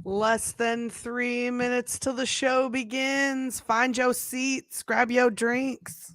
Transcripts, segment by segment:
Less than 3 minutes till the show begins. Find your seats, grab your drinks.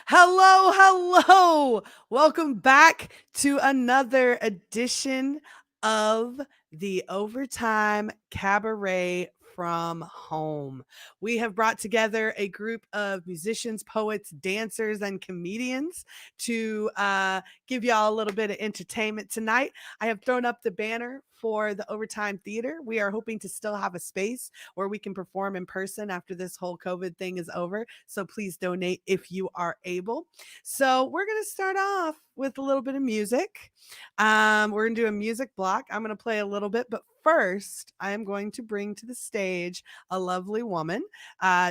Hello, hello. Welcome back to another edition of the Overtime Cabaret from Home. We have brought together a group of musicians, poets, dancers, and comedians to give y'all a little bit of entertainment tonight. I have thrown up the banner for the Overtime Theater. We are hoping to still have a space where we can perform in person after this whole COVID thing is over. So please donate if you are able. So we're going to start off with a little bit of music. We're going to do a music block. I'm going to play a little bit, but first, I am going to bring to the stage a lovely woman.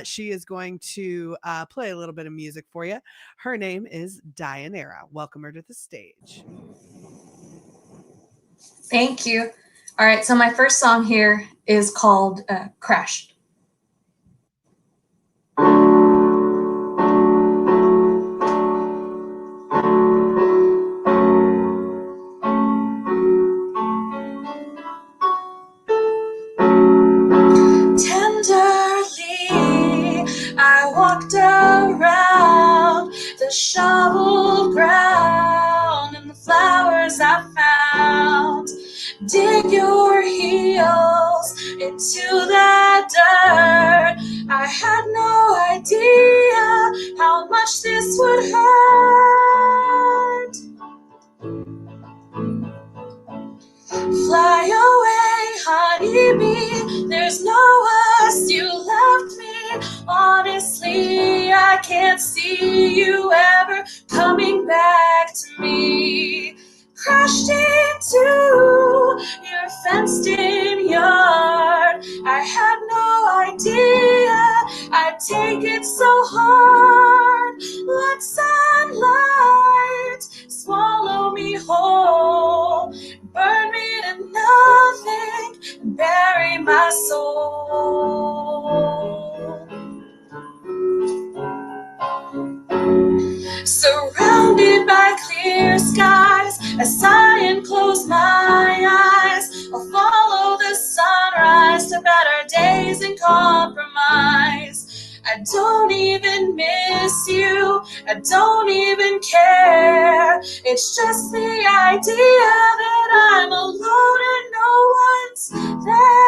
She is going to play a little bit of music for you. Her name is Dyhanara. Welcome her to the stage. Thank you. All right, so my first song here is called Crashed. Tenderly, I walked around the shoveled ground and the flowers I found. Dig your heels into that dirt. I had no idea how much this would hurt. Fly away, honeybee, there's no us, you left me. Honestly, I can't see you ever coming back to me. Crashed into your fenced-in yard, I had no idea I'd take it so hard. Let sunlight swallow me whole, burn me to nothing, bury my soul. Surrounded by clear skies, I sigh and close my eyes. I'll follow the sunrise to better days and compromise. I don't even miss you, I don't even care. It's just the idea that I'm alone and no one's there.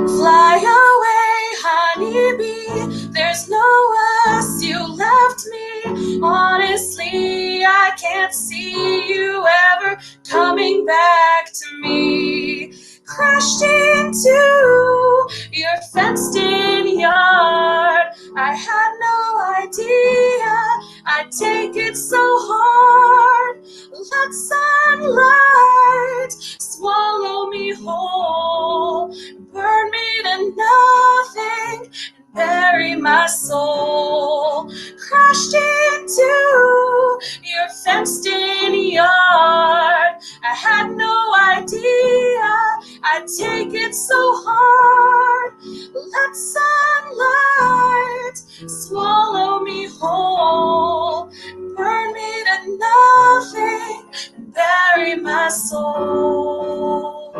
Fly away, honeybee, there's no us, you left me. Honestly, I can't see you ever coming back to me. Crashed into your fenced-in yard. I had no idea I'd take it so hard. Let sunlight swallow me whole, burn me to nothing, and bury my soul. Crashed into your fenced-in yard. I had no idea I'd take it so hard. Let sunlight swallow me whole, burn me to nothing, and bury my soul.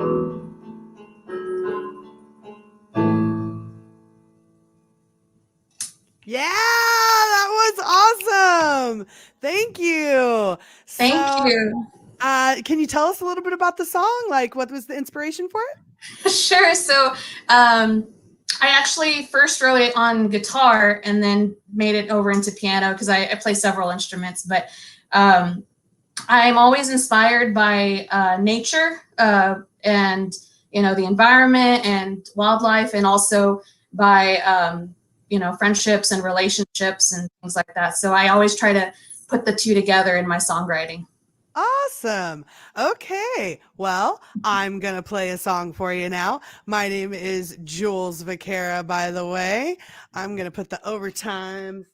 Yeah, that was awesome. Thank you. Thank you. Can you tell us a little bit about the song? Like, what was the inspiration for it? Sure. So I actually first wrote it on guitar and then made it over into piano because I play several instruments. But I'm always inspired by nature and, you know, the environment and wildlife, and also by, you know, friendships and relationships and things like that. So I always try to put the two together in my songwriting. Awesome. Okay. Well, I'm going to play a song for you now. My name is Jules Vaquera, by the way. I'm going to put the overtime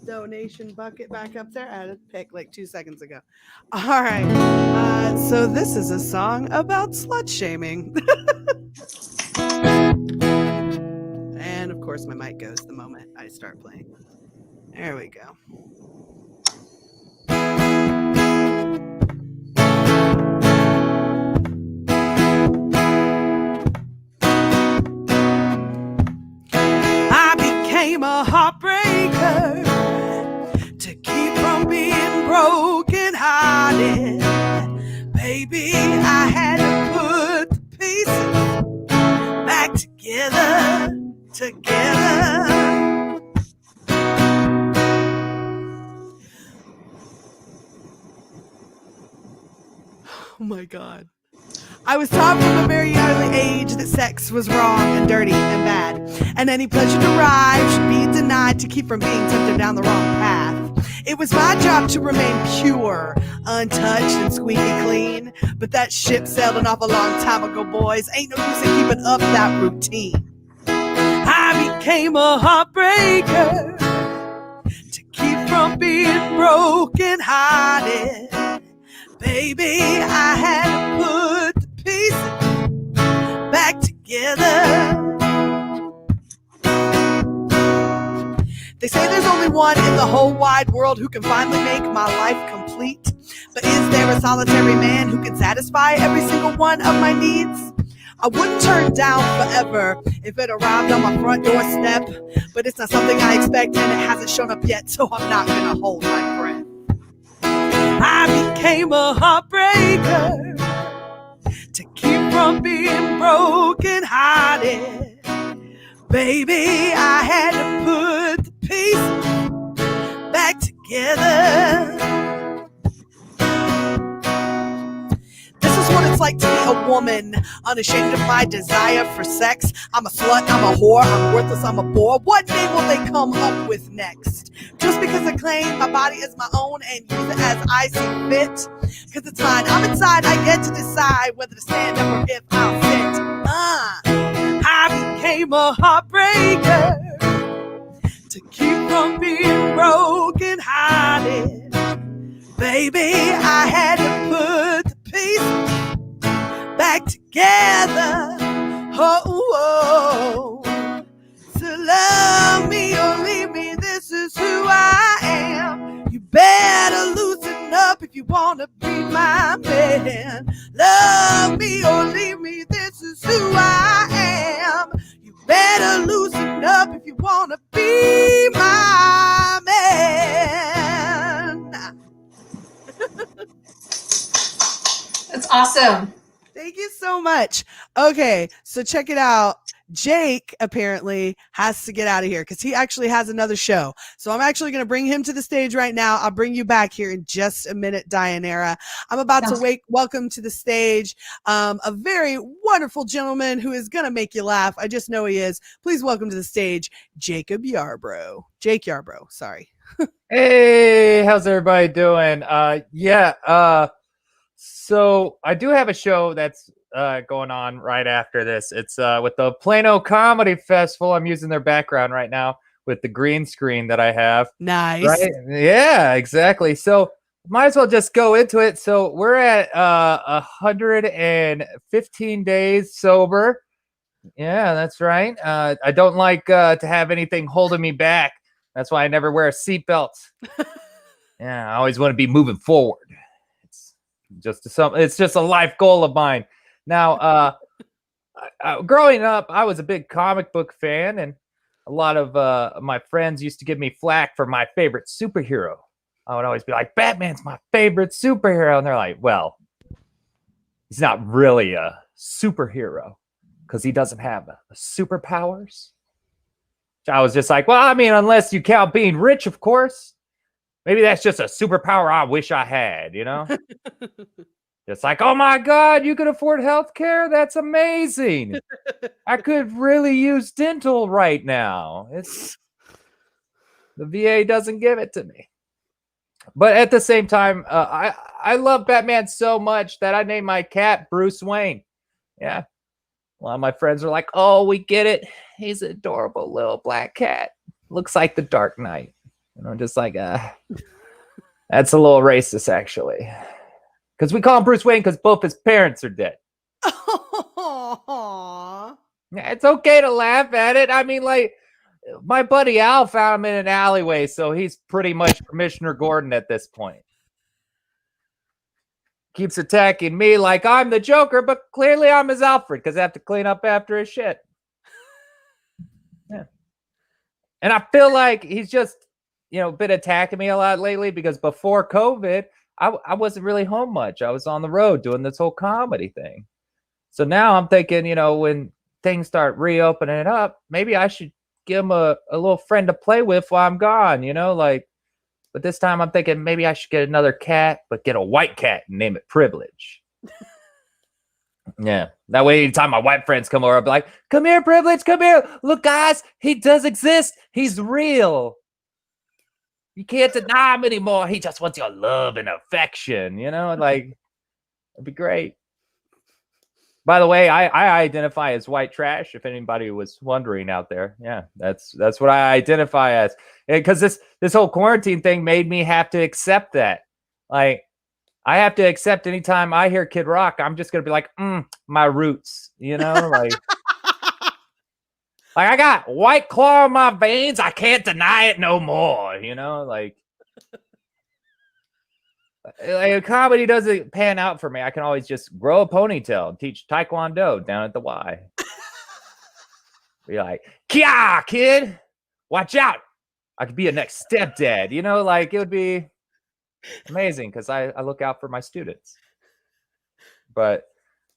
donation bucket back up there. I had to pick like 2 seconds ago. All right. So this is a song about slut shaming. And of course, my mic goes the moment I start playing. There we go. I became a heartbreaker to keep from being broken hearted. Baby, I had to put the pieces back together. Oh my God. I was taught from a very early age that sex was wrong and dirty and bad, and any pleasure derived should be denied to keep from being tempted down the wrong path. It was my job to remain pure, untouched, and squeaky clean, but that ship sailed an awful long time ago, boys. Ain't no use in keeping up that routine. I became a heartbreaker to keep from being broken hearted. Baby, I had to put the pieces back together. They say there's only one in the whole wide world who can finally make my life complete. But is there a solitary man who can satisfy every single one of my needs? I wouldn't turn down forever if it arrived on my front doorstep, but it's not something I expect and it hasn't shown up yet, so I'm not gonna hold my breath. I became a heartbreaker to keep from being broken hearted. Baby, I had to put the pieces back together. This is what it's like to be a woman, unashamed of my desire for sex. I'm a slut, I'm a whore, I'm worthless, I'm a bore. What name will they come up with next? Just because I claim my body is my own and use it as I see fit. Cause it's fine, I'm inside, I get to decide whether to stand up or if I'll sit. I became a heartbreaker to keep from being broken hearted. Baby, I had to put the pieces back together. Oh, to love me or leave me, this is who I am. You better loosen up if you want to be my man. Love me or leave me, this is who I am. You better loosen up if you want to be my man. That's awesome. Thank you so much. Okay, so check it out. Jake apparently has to get out of here because he actually has another show. So I'm actually going to bring him to the stage right now. I'll bring you back here in just a minute, Dyhanara. I'm about to welcome to the stage a very wonderful gentleman who is going to make you laugh. I just know he is. Please welcome to the stage, Jacob Yarbrough. Jake Yarbrough, sorry. Hey, how's everybody doing? So I do have a show that's going on right after this. It's with the Plano Comedy Festival. I'm using their background right now with the green screen that I have. Nice. Right? Yeah, exactly. So might as well just go into it. So we're at 115 days sober. Yeah, that's right. I don't like to have anything holding me back. That's why I never wear a seatbelt. Yeah, I always want to be moving forward. It's just a life goal of mine. Now, growing up, I was a big comic book fan, and a lot of my friends used to give me flack for my favorite superhero. I would always be like, Batman's my favorite superhero. And they're like, well, he's not really a superhero because he doesn't have superpowers. I was just like, well, I mean, unless you count being rich, of course. Maybe that's just a superpower I wish I had, you know? It's like, oh my God, you can afford healthcare? That's amazing. I could really use dental right now. The VA doesn't give it to me. But at the same time, I love Batman so much that I named my cat Bruce Wayne. Yeah. A lot of my friends are like, oh, we get it. He's an adorable little black cat. Looks like the Dark Knight. And I'm just like, that's a little racist, actually. Because we call him Bruce Wayne because both his parents are dead. Aww. Yeah, it's okay to laugh at it. I mean, like, my buddy Al found him in an alleyway, so he's pretty much Commissioner Gordon at this point. Keeps attacking me like I'm the Joker, but clearly I'm his Alfred because I have to clean up after his shit. Yeah. And I feel like he's just, been attacking me a lot lately because before COVID, I wasn't really home much. I was on the road doing this whole comedy thing. So now I'm thinking, when things start reopening up, maybe I should give him a little friend to play with while I'm gone, but this time I'm thinking maybe I should get another cat, but get a white cat and name it Privilege. Yeah. That way, anytime my white friends come over, I'll be like, come here, Privilege, come here. Look, guys, he does exist. He's real. You can't deny him anymore. He just wants your love and affection, it'd be great. By the way, I identify as white trash, if anybody was wondering out there. Yeah, that's what I identify as. Because this whole quarantine thing made me have to accept that. Like, I have to accept anytime I hear Kid Rock, I'm just going to be like, my roots, like... Like, I got White Claw in my veins. I can't deny it no more, like comedy doesn't pan out for me. I can always just grow a ponytail and teach Taekwondo down at the Y. Be like, Kia, kid, watch out. I could be your next stepdad, it would be amazing because I look out for my students. But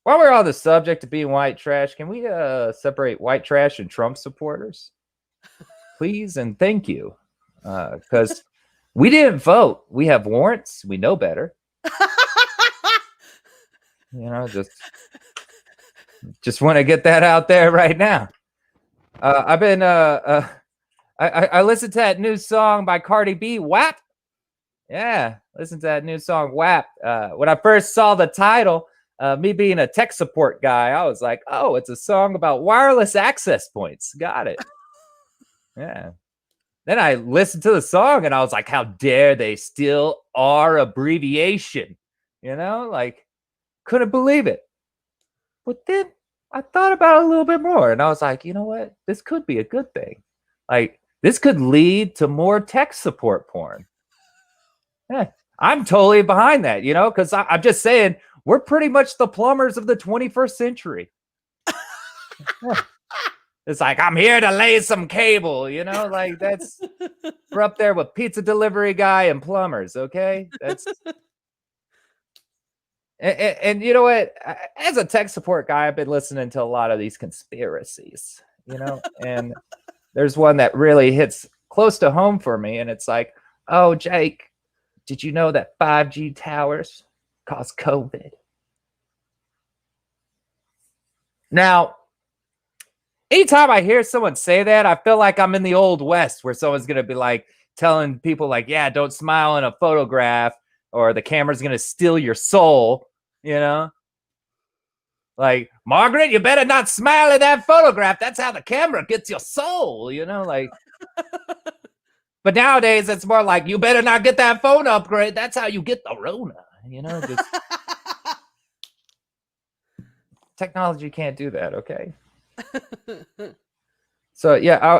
while we're on the subject of being white trash, can we separate white trash and Trump supporters? Please and thank you. Because we didn't vote. We have warrants. We know better. Just want to get that out there right now. I've been I listened to that new song by Cardi B, WAP. Yeah, listen to that new song, WAP. When I first saw the title, me being a tech support guy, I was like, oh, it's a song about wireless access points. Got it. Yeah. Then I listened to the song and I was like, how dare they still are abbreviation? You know, like, couldn't believe it. But then I thought about it a little bit more and I was like, you know what? This could be a good thing. Like, this could lead to more tech support porn. Yeah, I'm totally behind that, you know, because I'm just saying we're pretty much the plumbers of the 21st century. Yeah. It's like, I'm here to lay some cable, you know, like that's, we're up there with pizza delivery guy and plumbers, okay? That's, and you know what? As a tech support guy, I've been listening to a lot of these conspiracies, you know, and there's one that really hits close to home for me. And it's like, oh, Jake, did you know that 5G towers cause COVID? Now, anytime I hear someone say that, I feel like I'm in the old West where someone's going to be like telling people like, yeah, don't smile in a photograph or the camera's going to steal your soul, you know? Like, Margaret, you better not smile in that photograph. That's how the camera gets your soul, you know? Like, but nowadays it's more like, you better not get that phone upgrade. That's how you get the Rona, you know? Just technology can't do that, okay? So yeah,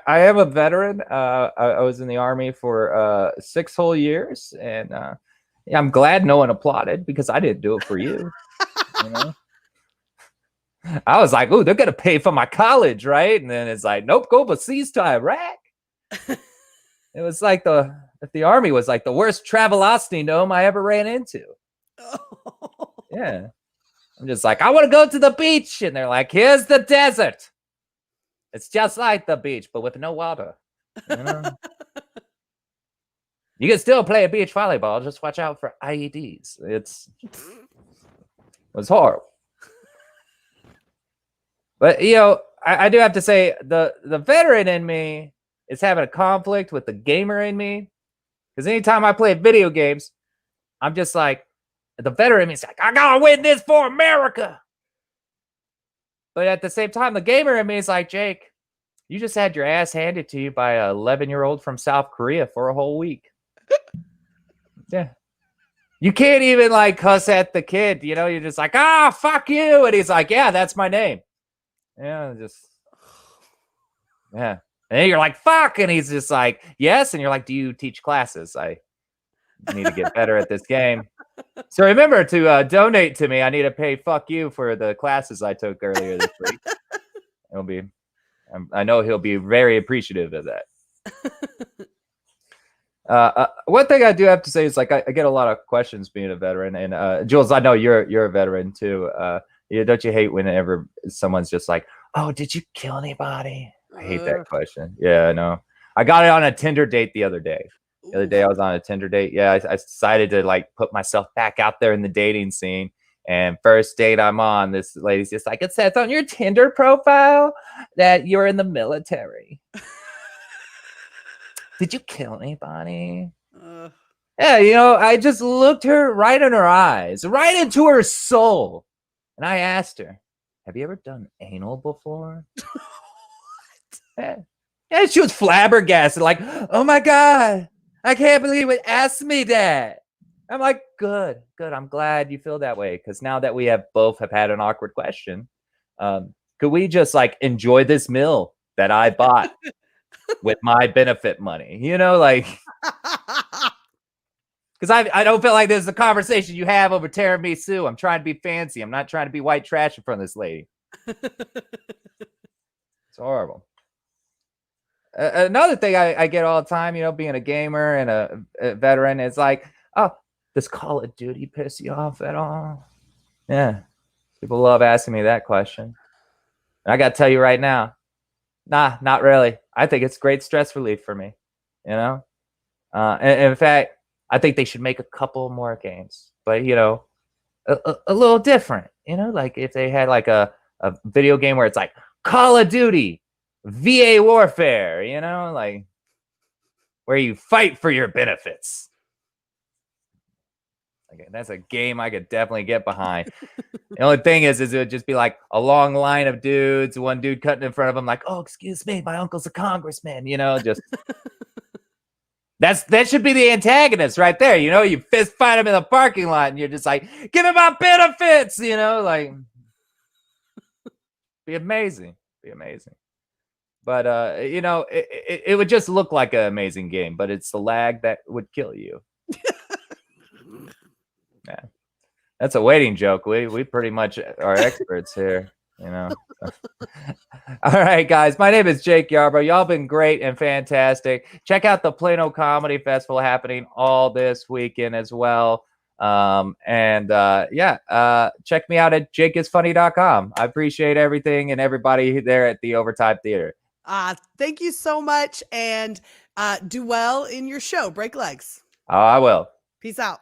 I am a veteran. I was in the Army for 6 whole years, and yeah, I'm glad no one applauded because I didn't do it for you. You know, I was like, "Ooh, they're gonna pay for my college, right?" And then it's like, "Nope, go overseas to Iraq." It was like the Army was like the worst travelocity gnome I ever ran into. Yeah, I'm just like, I want to go to the beach, and they're like, "Here's the desert. It's just like the beach, but with no water. You know? You can still play a beach volleyball. Just watch out for IEDs. It was horrible. But you know, I do have to say the veteran in me is having a conflict with the gamer in me. Because anytime I play video games, I'm just like, the veteran in me is like, I gotta win this for America. But at the same time, the gamer in me is like, Jake, you just had your ass handed to you by an 11-year-old from South Korea for a whole week. Yeah. You can't even like cuss at the kid, you know, you're just like, fuck you. And he's like, yeah, that's my name. Yeah, just, yeah. And then you're like, fuck. And he's just like, yes. And you're like, do you teach classes? I need to get better at this game. So remember to donate to me. I need to pay fuck you for the classes I took earlier this week. It'll be, I know he'll be very appreciative of that. One thing I do have to say is like I get a lot of questions being a veteran, and Jules, I know you're a veteran too. Don't you hate whenever someone's just like, "Oh, did you kill anybody?" I hate that question. Yeah, I know. I got it on a Tinder date the other day. The other day I was on a Tinder date. Yeah, I decided to like put myself back out there in the dating scene. And first date I'm on, this lady's just like, it says on your Tinder profile that you're in the military. Did you kill anybody? Yeah, you know, I just looked her right in her eyes, right into her soul. And I asked her, have you ever done anal before? Yeah, she was flabbergasted, like, oh my God, I can't believe it asked me that. I'm like, good. I'm glad you feel that way. Because now that we have both have had an awkward question, could we just like enjoy this meal that I bought with my benefit money? You know, like, because I don't feel like this is a conversation you have over tiramisu. I'm trying to be fancy. I'm not trying to be white trash in front of this lady. It's horrible. Another thing I get all the time, you know, being a gamer and a veteran, is like, oh, does Call of Duty piss you off at all? Yeah. People love asking me that question. And I got to tell you right now, nah, not really. I think it's great stress relief for me, you know? And in fact, I think they should make a couple more games, but, you know, a little different, you know? Like if they had like a video game where it's like Call of Duty, VA warfare, you know, like where you fight for your benefits. Okay, that's a game I could definitely get behind. The only thing is it would just be like a long line of dudes, one dude cutting in front of him, like, "Oh, excuse me, my uncle's a congressman," you know, just that should be the antagonist right there. You know, you fist fight him in the parking lot, and you're just like, "Give him my benefits," you know, like, be amazing, be amazing. But you know, it would just look like an amazing game, but it's the lag that would kill you. Yeah. That's a waiting joke. We pretty much are experts here, you know. All right, guys. My name is Jake Yarbrough. Y'all been great and fantastic. Check out the Plano Comedy Festival happening all this weekend as well. Check me out at jakeisfunny.com. I appreciate everything and everybody there at the Overtime Theater. Thank you so much, and do well in your show. Break legs. Oh, I will. Peace out.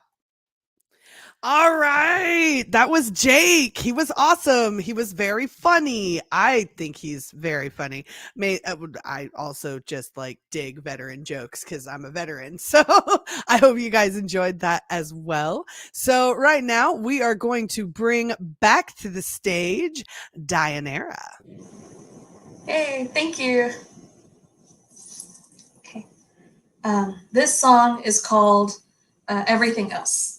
All right. That was Jake. He was awesome. He was very funny. I think he's very funny. I also just like dig veteran jokes because I'm a veteran. So I hope you guys enjoyed that as well. So right now we are going to bring back to the stage Dyhanara. Hey, thank you. Okay. This song is called Everything Else.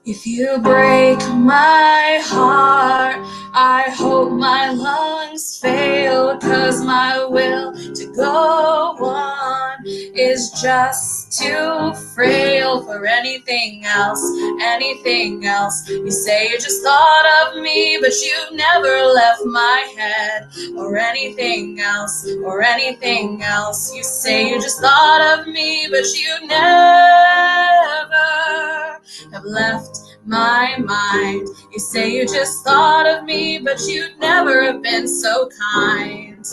If you break my heart, I hope my lungs fail, 'cause my will to go on is just too frail for anything else, anything else. You say you just thought of me, but you've never left my head, or anything else, or anything else. You say you just thought of me, but you never have left my mind. You say you just thought of me, but you'd never have been so kind.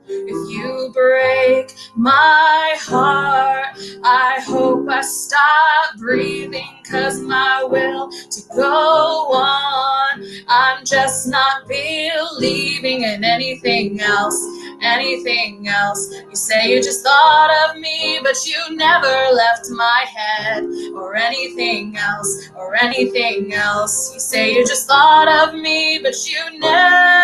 If you break my heart, I hope I stop breathing, 'cause my will to go on, I'm just not believing in anything else, anything else. You say you just thought of me, but you never left my head, or anything else, or anything else. You say you just thought of me, but you never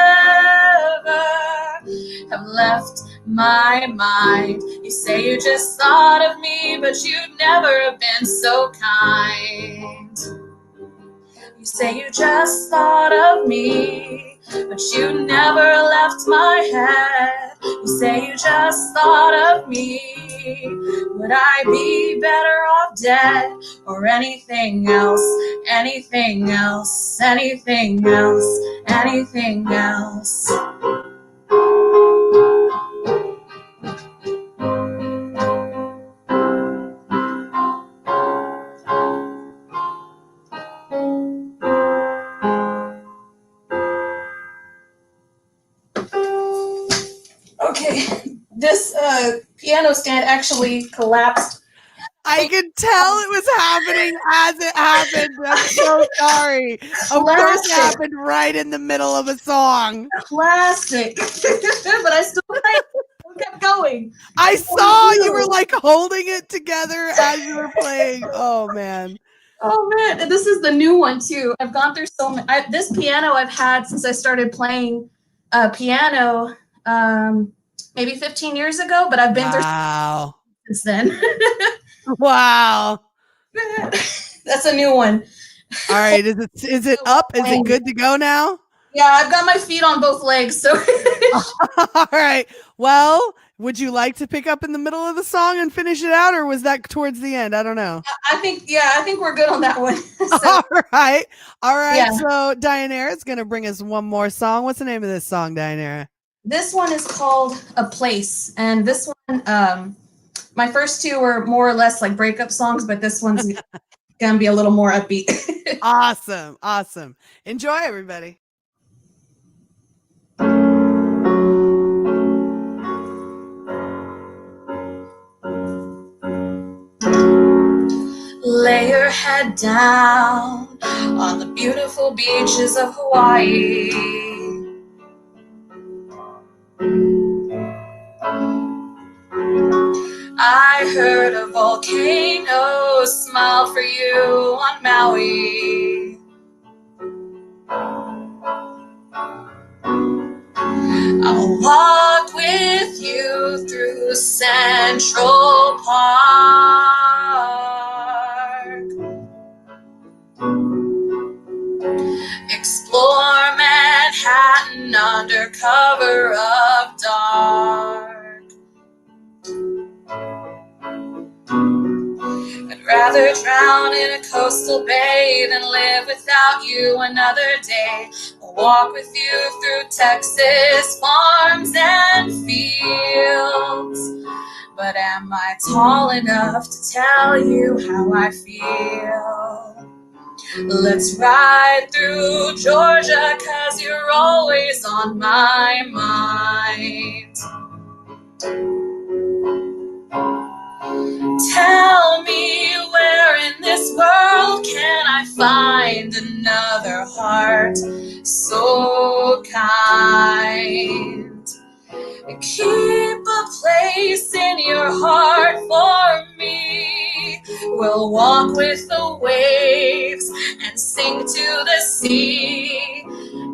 have left my mind. You say you just thought of me, but you'd never have been so kind. You say you just thought of me, but you never left my head. You say you just thought of me. Would I be better off dead, or anything else, anything else, anything else, anything else? Okay, this piano stand actually collapsed. I could tell it was happening as it happened. I'm so sorry. Of course it happened right in the middle of a song. Classic. But I still kept going. I saw you were like holding it together as you were playing. Oh man. Oh man, and this is the new one too. I've gone through so many. This piano I've had since I started playing piano maybe 15 years ago, but I've been through since then. Wow. That's a new one. All right, is it up? Is it good to go now? Yeah, I've got my feet on both legs, so all right. Well, would you like to pick up in the middle of the song and finish it out, or was that towards the end? I don't know. I think we're good on that one. So, all right. Yeah. So Dyhanara is gonna bring us one more song. What's the name of this song, Dyhanara? This one is called A Place, and this one, my first two were more or less like breakup songs, but this one's gonna be a little more upbeat. Awesome. Enjoy, everybody. lay your head down on the beautiful beaches of Hawaii. I heard a volcano smile for you on Maui. I'll walk with you through Central Park. Explore Manhattan under cover of dark. I'd rather drown in a coastal bay than live without you another day. I'll walk with you through Texas farms and fields. But am I tall enough to tell you how I feel? Let's ride through Georgia, 'cause you're always on my mind. Tell me, where in this world can I find another heart so kind? Keep a place in your heart for me. We'll walk with the waves and sing to the sea.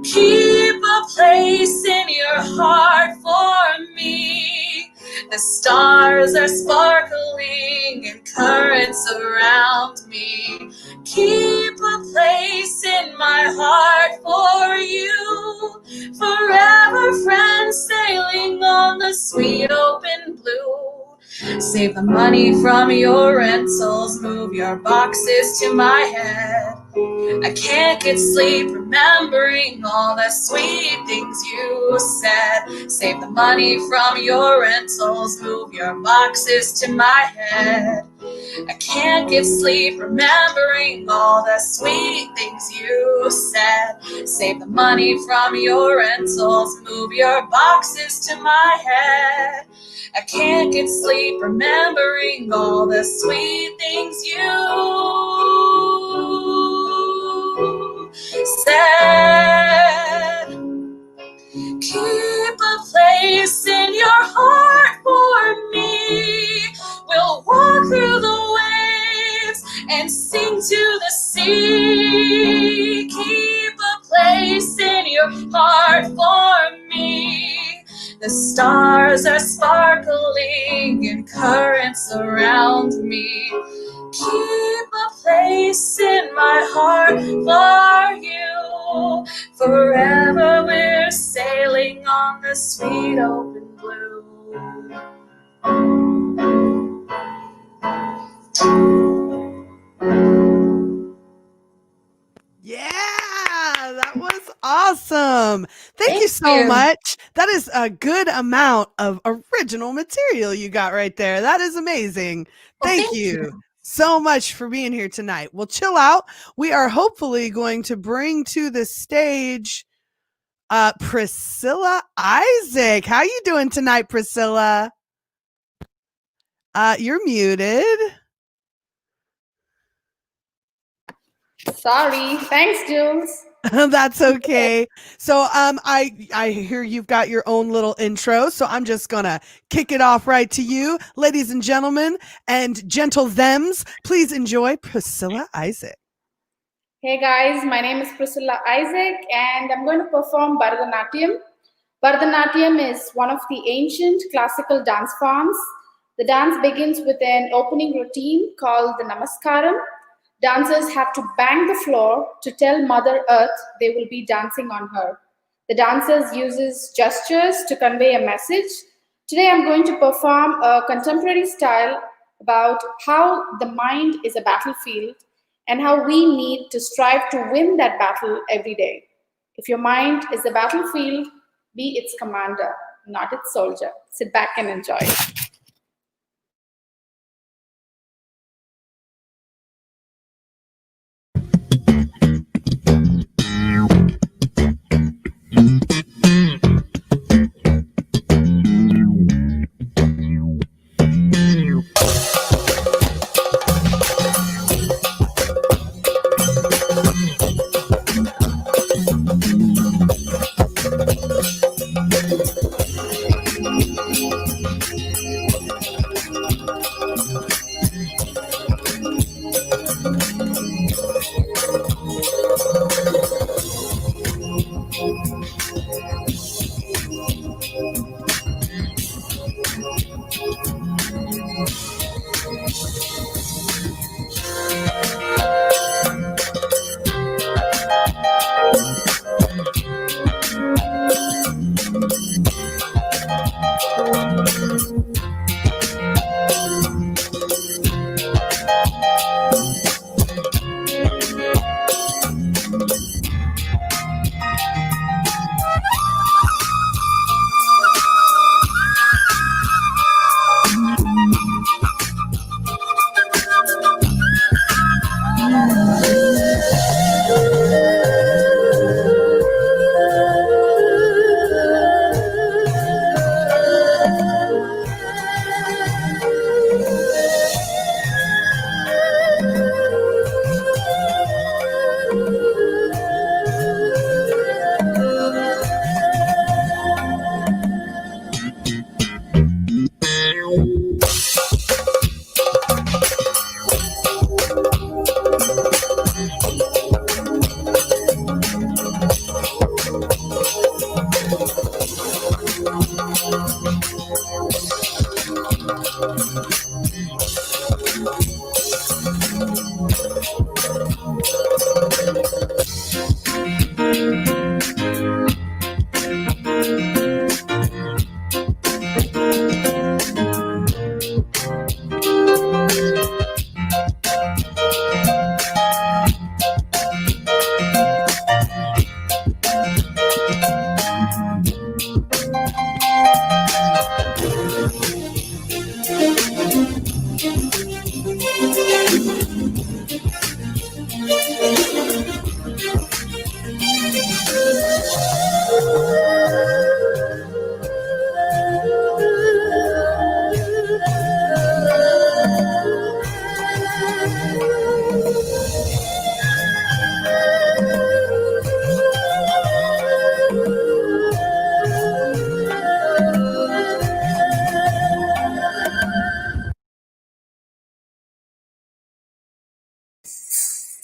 Keep a place in your heart for me. The stars are sparkling in currents around me. Keep a place in my heart for you. Forever friends sailing on the sweet open blue. Save the money from your rentals, move your boxes to my head. I can't get sleep remembering all the sweet things you said. Save the money from your rentals, move your boxes to my head. I can't get sleep remembering all the sweet things you said. Save the money from your rentals, move your boxes to my head. I can't get sleep remembering all the sweet things you said. Keep a place in your heart for me. We'll walk through the waves and sing to the sea. Keep a place in your heart for me. The stars are sparkling in currents around me. Keep a place in my heart for you. Forever we're sailing on the sweet open blue. Yeah, that was awesome. Thank you Thank so you. much. That is a good amount of original material you got right there. That is amazing. Well, Thank you so much for being here tonight. Well, chill out. We are hopefully going to bring to the stage Priscilla Isaac. How you doing tonight, Priscilla? You're muted. Sorry. Thanks, Jules. That's okay. So I hear you've got your own little intro, so I'm just gonna kick it off right to you. Ladies and gentlemen and gentle thems, please enjoy Priscilla Isaac. Hey guys, my name is Priscilla Isaac and I'm going to perform Bharathanatyam. Bharathanatyam is one of the ancient classical dance forms. The dance begins with an opening routine called the Namaskaram. Dancers have to bang the floor to tell Mother Earth they will be dancing on her. The dancers uses gestures to convey a message. Today I'm going to perform a contemporary style about how the mind is a battlefield and how we need to strive to win that battle every day. If your mind is the battlefield, be its commander, not its soldier. Sit back and enjoy.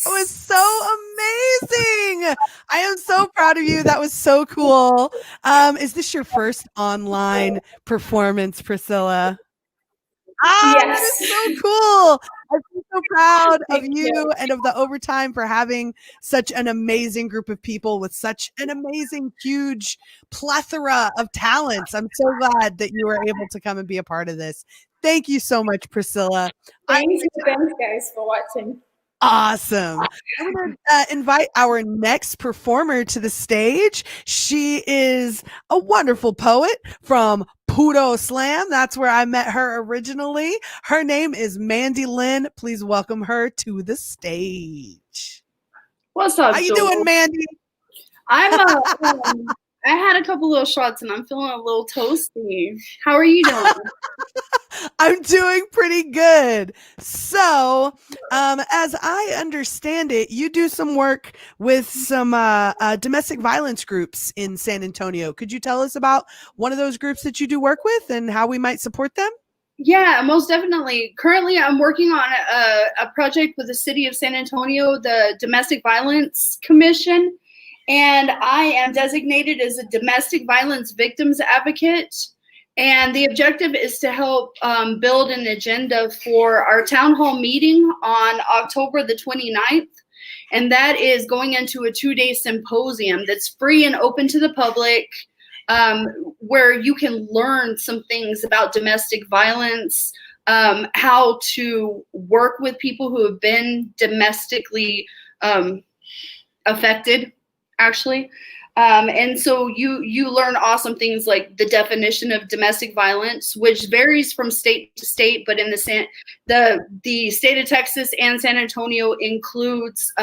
It was so amazing. I am so proud of you. That was so cool. Is this your first online performance, Priscilla? That is Yes. so cool. I'm so proud of Thank you you. and of the Overtime for having such an amazing group of people with such an amazing, huge plethora of talents. I'm so glad that you were able to come and be a part of this. Thank you so much, Priscilla. Thanks, guys, for watching. Awesome. I'm going to invite our next performer to the stage. She is a wonderful poet from Puro Slam. That's where I met her originally. Her name is Mandy Lynn. Please welcome her to the stage. What's up, How you Jules? doing, Mandy? I'm I had a couple little shots and I'm feeling a little toasty. How are you doing? I'm doing pretty good. So, as I understand it, you do some work with some domestic violence groups in San Antonio. Could you tell us about one of those groups that you do work with and how we might support them? Yeah, most definitely. Currently, I'm working on a project with the city of San Antonio, the Domestic Violence Commission, and I am designated as a domestic violence victims advocate. And the objective is to help build an agenda for our town hall meeting on October the 29th. And that is going into a 2-day symposium that's free and open to the public, where you can learn some things about domestic violence, how to work with people who have been domestically affected, actually. And so you learn awesome things like the definition of domestic violence, which varies from state to state, but in the state of Texas and San Antonio includes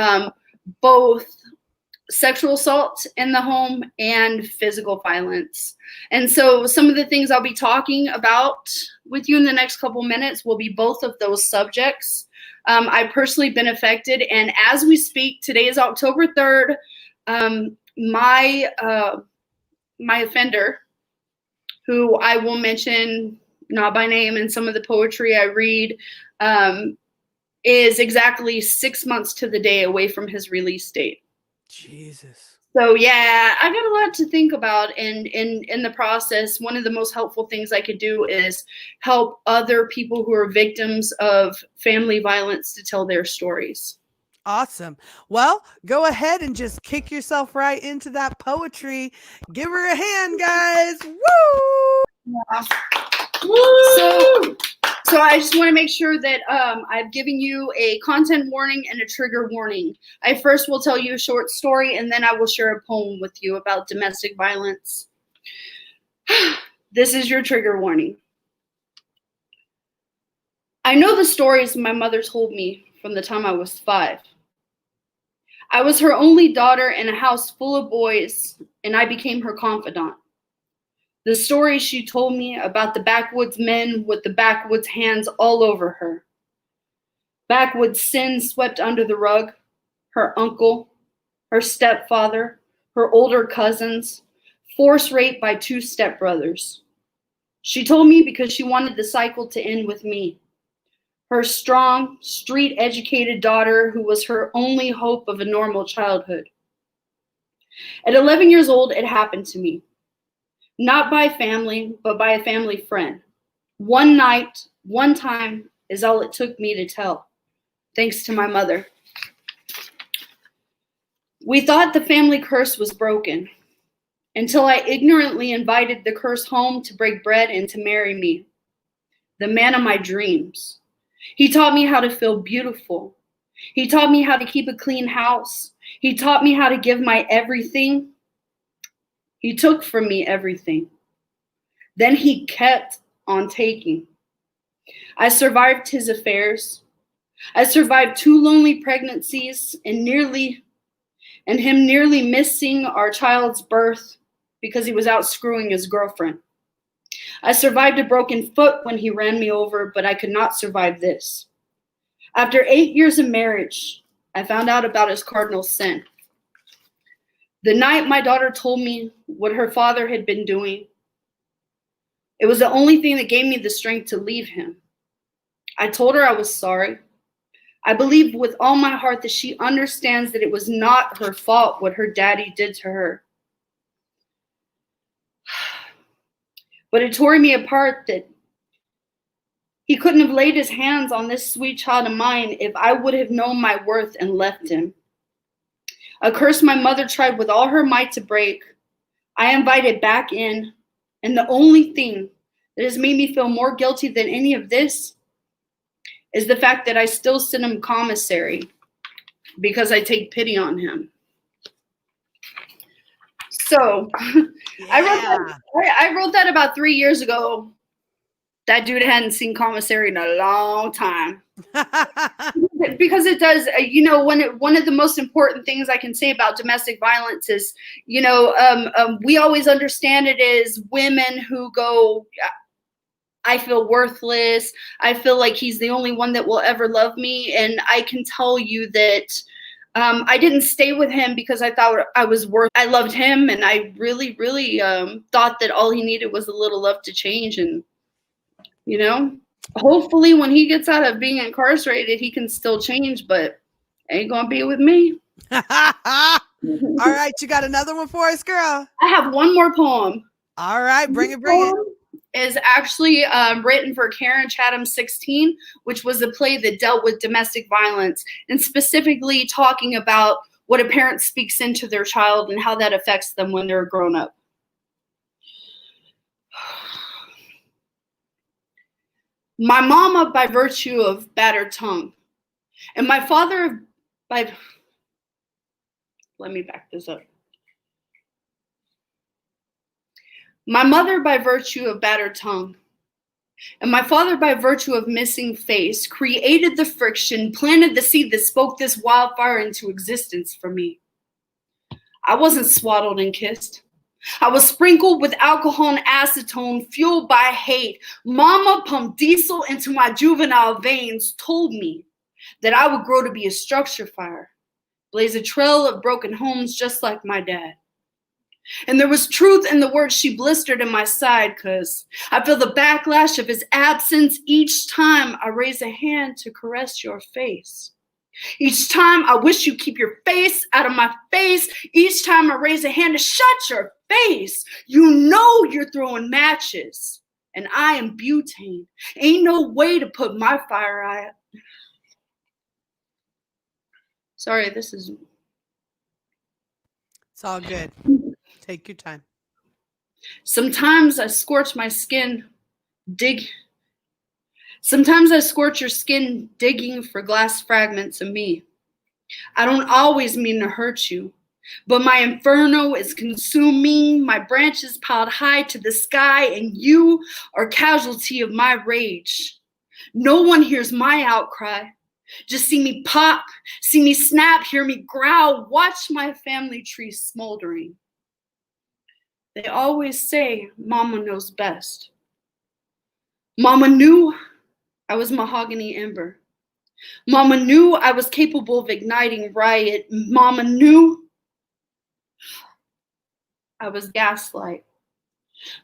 both sexual assault in the home and physical violence. And so some of the things I'll be talking about with you in the next couple minutes will be both of those subjects. I've personally been affected, and as we speak, today is October 3rd. My offender, who I will mention not by name, and some of the poetry I read, is exactly 6 months to the day away from his release date. Jesus. So yeah, I got a lot to think about, and in the process, one of the most helpful things I could do is help other people who are victims of family violence to tell their stories. Awesome. Well, go ahead and just kick yourself right into that poetry. Give her a hand, guys. Woo! So I just want to make sure that I've given you a content warning and a trigger warning. I first will tell you a short story, and then I will share a poem with you about domestic violence. This is your trigger warning. I know the stories my mother told me from the time I was 5. I was her only daughter in a house full of boys, and I became her confidant. The stories she told me about the backwoods men with the backwoods hands all over her. Backwoods sins swept under the rug, her uncle, her stepfather, her older cousins, force raped by 2 stepbrothers. She told me because she wanted the cycle to end with me. Her strong, street-educated daughter who was her only hope of a normal childhood. At 11 years old, it happened to me. Not by family, but by a family friend. One night, one time is all it took me to tell, thanks to my mother. We thought the family curse was broken until I ignorantly invited the curse home to break bread and to marry me, the man of my dreams. He taught me how to feel beautiful. He taught me how to keep a clean house. He taught me how to give my everything. He took from me everything. Then he kept on taking. I survived his affairs. I survived 2 lonely pregnancies and him nearly missing our child's birth because he was out screwing his girlfriend. I survived a broken foot when he ran me over, but I could not survive this. After 8 years of marriage, I found out about his cardinal sin. The night my daughter told me what her father had been doing, it was the only thing that gave me the strength to leave him. I told her I was sorry. I believe with all my heart that she understands that it was not her fault what her daddy did to her. But it tore me apart that he couldn't have laid his hands on this sweet child of mine if I would have known my worth and left him. A curse my mother tried with all her might to break, I invited back in, and the only thing that has made me feel more guilty than any of this is the fact that I still send him commissary because I take pity on him. So I wrote that about 3 years ago. That dude hadn't seen commissary in a long time. Because it does, one of the most important things I can say about domestic violence is, we always understand it as women who go, I feel worthless. I feel like he's the only one that will ever love me. And I can tell you that I didn't stay with him because I thought I was I loved him, and I really, really thought that all he needed was a little love to change. And, hopefully when he gets out of being incarcerated, he can still change, but ain't gonna be with me. All right, you got another one for us, girl? I have one more poem. All right, bring it. Is actually written for Karen Chatham 16, which was a play that dealt with domestic violence and specifically talking about what a parent speaks into their child and how that affects them when they're grown up. My mama by virtue of battered tongue, and my father by, let me back this up. My mother by virtue of battered tongue, and my father by virtue of missing face, created the friction, planted the seed that spoke this wildfire into existence for me. I wasn't swaddled and kissed. I was sprinkled with alcohol and acetone, fueled by hate. Mama pumped diesel into my juvenile veins, told me that I would grow to be a structure fire, blaze a trail of broken homes just like my dad. And there was truth in the words she blistered in my side, 'cause I feel the backlash of his absence each time I raise a hand to caress your face. Each time I wish you keep your face out of my face. Each time I raise a hand to shut your face. You know you're throwing matches, and I am butane. Ain't no way to put my fire out. Sorry, this is... It's all good. Take your time. Sometimes I scorch my skin, Sometimes I scorch your skin digging for glass fragments of me. I don't always mean to hurt you, but my inferno is consuming, my branches piled high to the sky, and you are casualty of my rage. No one hears my outcry. Just see me pop, see me snap, hear me growl, watch my family tree smoldering. They always say Mama knows best. Mama knew I was mahogany ember. Mama knew I was capable of igniting riot. Mama knew I was gaslight.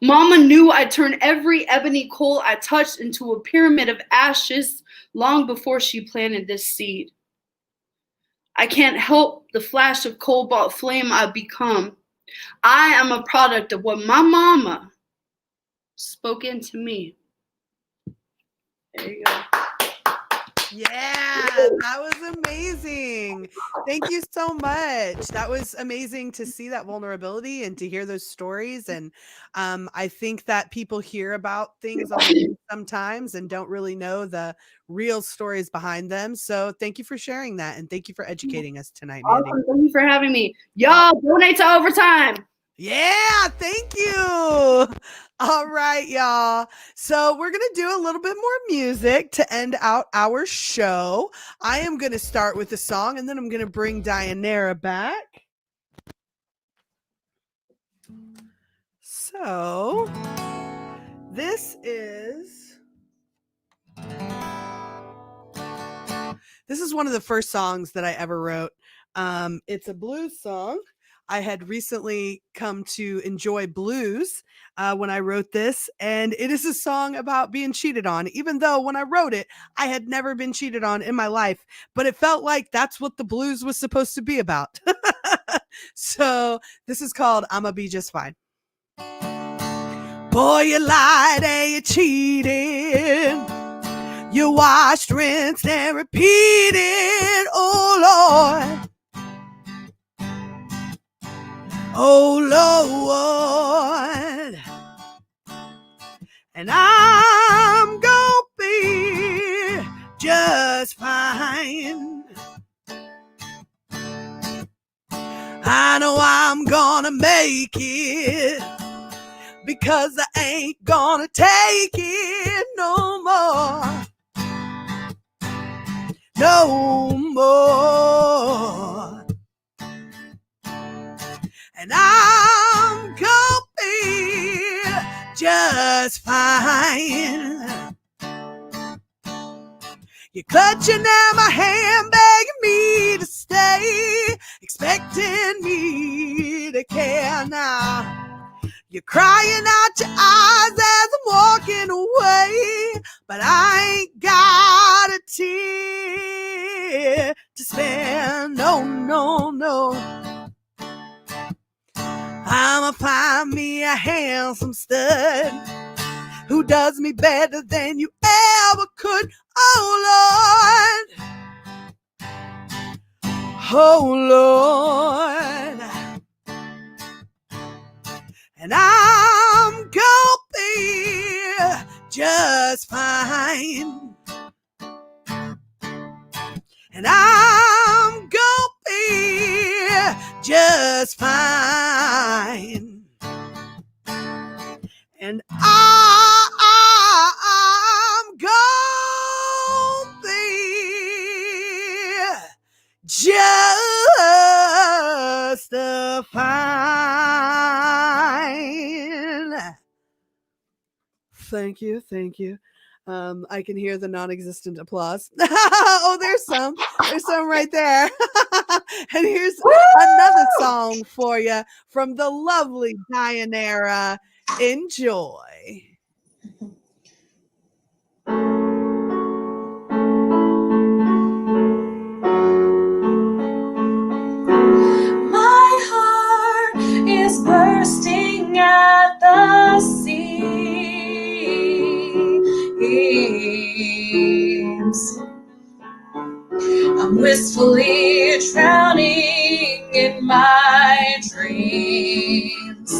Mama knew I'd turn every ebony coal I touched into a pyramid of ashes long before she planted this seed. I can't help the flash of cobalt flame I've become. I am a product of what my mama spoke into me. There you go. Yeah, that was amazing. Thank you so much. That was amazing to see that vulnerability and to hear those stories. And I think that people hear about things on the news sometimes and don't really know the real stories behind them. So thank you for sharing that. And thank you for educating us tonight, Mandy. Awesome. Thank you for having me. Y'all donate to Overtime. Yeah, thank you. All right, y'all. So we're going to do a little bit more music to end out our show. I am going to start with a song and then I'm going to bring Dyhanara back. So this is one of the first songs that I ever wrote. It's a blues song. I had recently come to enjoy blues when I wrote this, and it is a song about being cheated on, even though when I wrote it, I had never been cheated on in my life, but it felt like that's what the blues was supposed to be about. So this is called I'ma Be Just Fine. Boy, you lied and you cheated. You washed, rinsed, and repeated. Oh, Lord. Oh, Lord. And I'm gonna be just fine. I know I'm gonna make it, because I ain't gonna take it no more. No more. And I'm gonna be just fine. You're clutching at my hand, begging me to stay, expecting me to care now. You're crying out your eyes as I'm walking away, but I ain't got a tear to spare. No, no, no. I'ma find me a handsome stud who does me better than you ever could. Oh, Lord. Oh, Lord. And I'm gonna be just fine. And I'm gonna be just fine. And I'm gonna be just fine. Thank you, thank you. I can hear the non-existent applause. Oh, there's some right there. And here's Woo! another song for you from the lovely Dyhanara. Enjoy. My heart is bursting at the seams. I'm wistfully drowning in my dreams.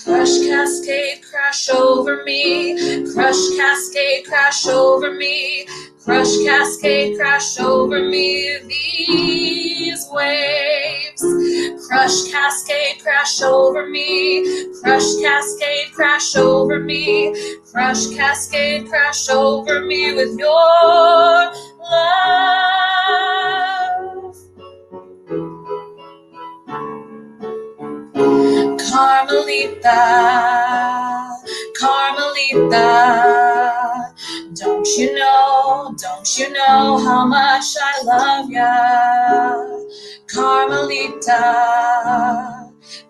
Crush, cascade, crash over me. Crush, cascade, crash over me. Crush, cascade, crash over me. These waves. Crush, cascade, crash over me. Crush, cascade, crash over me. Crush, cascade, crash over me with your love. Carmelita, Carmelita, don't you know how much I love ya? Carmelita,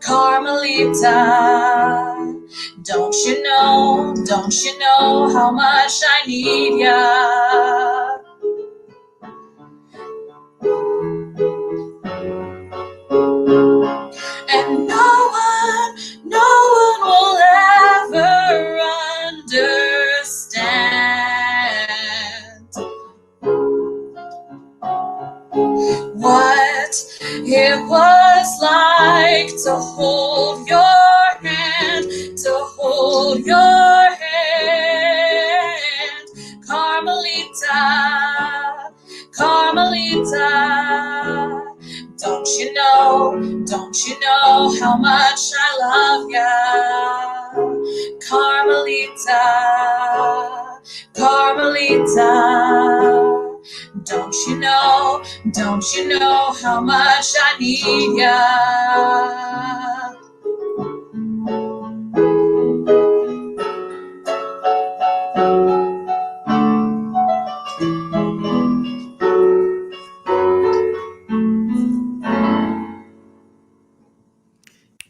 Carmelita, don't you know how much I need ya? And no one will ever understand what it was like to hold your hand, Carmelita, Carmelita, don't you know how much I love ya? Carmelita, Carmelita, don't you know how much I need ya?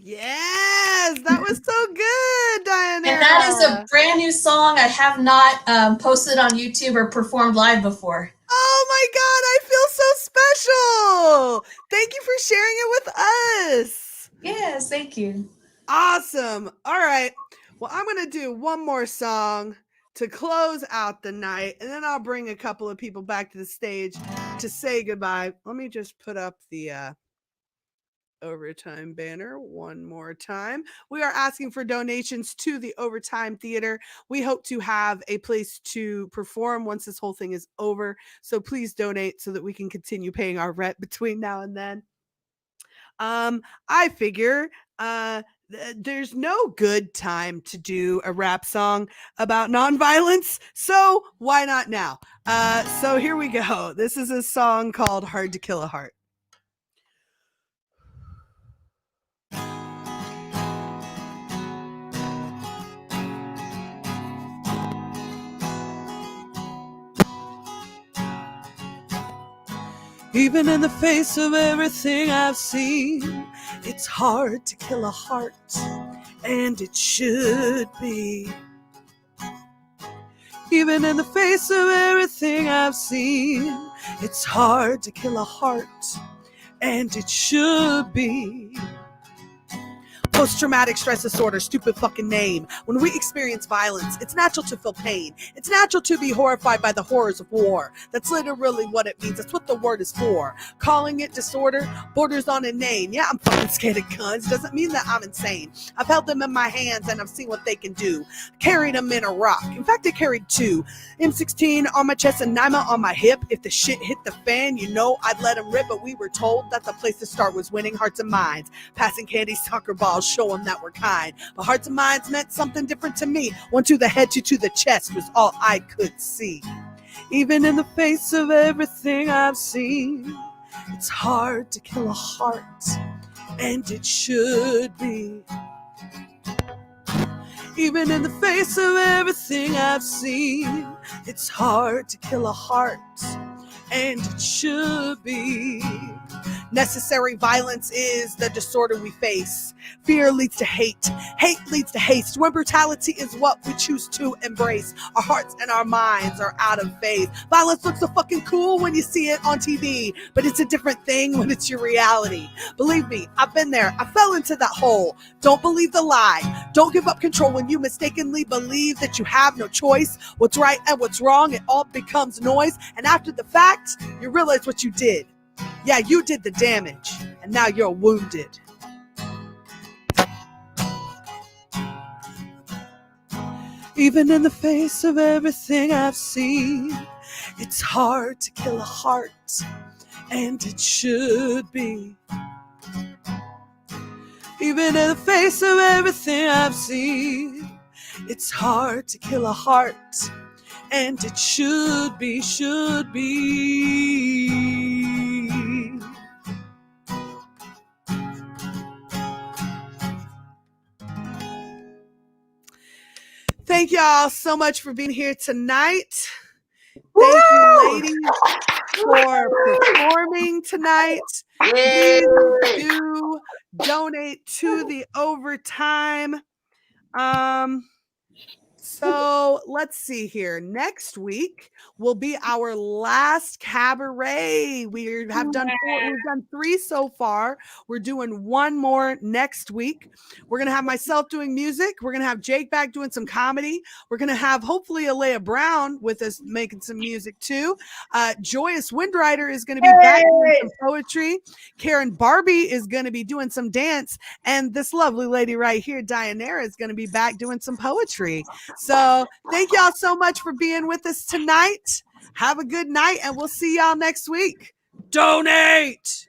Yes, that was so good, Dyhanara. And that is a brand new song I have not posted on YouTube or performed live before. Oh my God, I feel so special. Thank you for sharing it with us. Yes, thank you. Awesome. All right. Well, I'm going to do one more song to close out the night, and then I'll bring a couple of people back to the stage to say goodbye. Let me just put up the Overtime banner one more time. We are asking for donations to the Overtime Theater. We hope to have a place to perform once this whole thing is over. So please donate so that we can continue paying our rent between now and then. I figure there's no good time to do a rap song about nonviolence, so why not now? So here we go. This is a song called Hard to Kill a Heart. Even in the face of everything I've seen, it's hard to kill a heart, and it should be. Even in the face of everything I've seen, it's hard to kill a heart, and it should be. Post-traumatic stress disorder, stupid fucking name. When we experience violence, it's natural to feel pain. It's natural to be horrified by the horrors of war. That's literally what it means. That's what the word is for. Calling it disorder borders on a name. Yeah, I'm fucking scared of guns. Doesn't mean that I'm insane. I've held them in my hands and I've seen what they can do. Carried them in a rock. In fact, I carried two. M16 on my chest and Naima on my hip. If the shit hit the fan, you know I'd let them rip. But we were told that the place to start was winning hearts and minds. Passing candy, soccer balls, show them that we're kind. But hearts and minds meant something different to me. One to the head, two to the chest was all I could see. Even in the face of everything I've seen, it's hard to kill a heart, and it should be. Even in the face of everything I've seen, It's hard to kill a heart, and it should be. Necessary violence is the disorder we face. Fear leads to hate. Hate leads to haste. When brutality is what we choose to embrace, our hearts and our minds are out of phase. Violence looks so fucking cool when you see it on TV, but it's a different thing when it's your reality. Believe me, I've been there. I fell into that hole. Don't believe the lie. Don't give up control when you mistakenly believe that you have no choice. What's right and what's wrong, it all becomes noise. And after the fact, you realize what you did. Yeah, you did the damage, and now you're wounded. Even in the face of everything I've seen, it's hard to kill a heart, and it should be. Even in the face of everything I've seen, it's hard to kill a heart, and it should be, should be. Thank y'all so much for being here tonight. Thank you, ladies, for performing tonight. Please do donate to the overtime. So let's see here. Next week will be our last cabaret. We've done 3 so far. We're doing 1 more next week. We're going to have myself doing music. We're going to have Jake back doing some comedy. We're going to have hopefully Alea Brown with us making some music too. Joyous Windrider is going to be back doing some poetry. Karen Barbie is going to be doing some dance. And this lovely lady right here, Dyhanara, is going to be back doing some poetry. So thank y'all so much for being with us tonight. Have a good night, and we'll see y'all next week. Donate!